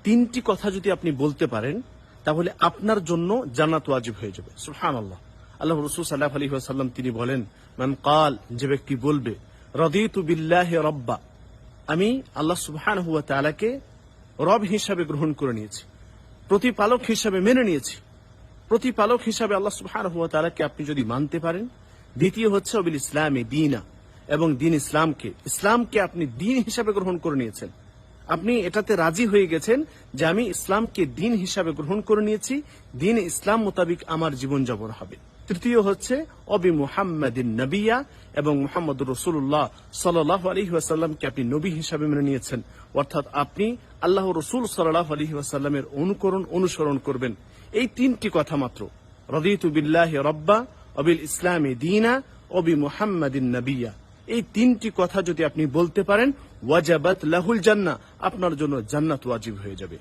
তিনটি কথা যদি আপনি বলতে পারেন তাহলে আপনার জন্য জান্নাত ওয়াজিব হয়ে যাবে। সুবহানাল্লাহ। আল্লাহ রাসূল সাল্লাল্লাহু আলাইহি ওয়াসাল্লাম তিনি বলেন, মান ক্বাল, যে ব্যক্তি বলবে, রাদিতু বিল্লাহি রাব্বা, আমি আল্লাহ সুবহানাহু ওয়া তাআলাকে রব হিসাবে গ্রহণ করে নিয়েছি, প্রতিপালক হিসাবে মেনে নিয়েছি। প্রতিপালক হিসাবে আল্লাহ সুবহানাহু ওয়া তাআলাকে আপনি যদি মানতে পারেন। দ্বিতীয় হচ্ছে অবিল ইসলামে দীনা, এবং দিন ইসলামকে আপনি দিন হিসাবে গ্রহণ করে নিয়েছেন। আপনি এটাতে রাজি হয়ে গেছেন যে আমি ইসলামকে দিন হিসাবে গ্রহণ করে নিয়েছি, দিন ইসলাম মোতাবিক আমার জীবনযাপন হবে। তৃতীয় হচ্ছে অবি মুহাম্মাদিন নবিয়া, এবং মুহাম্মদুর রাসূলুল্লাহ সাল্লাল্লাহু আলাইহি ওয়াসাল্লামকে আপনি নবী হিসাবে মেনে নিয়েছেন। অর্থাৎ আপনি আল্লাহ রাসূল সাল্লাল্লাহু আলাইহি ওয়াসাল্লামের অনুসরণ করবেন। এই তিনটি কথা মাত্র, রাদিতু বিল্লাহি রাব্বা, অবিল ইসলামে দীনা, অবি মুহাম্মাদিন নবিয়া, এই তিনটি কথা যদি আপনি বলতে পারেন, ওয়াজাবাত লাহুল জান্নাহ, আপনার জন্য জান্নাত ওয়াজিব হয়ে যাবে।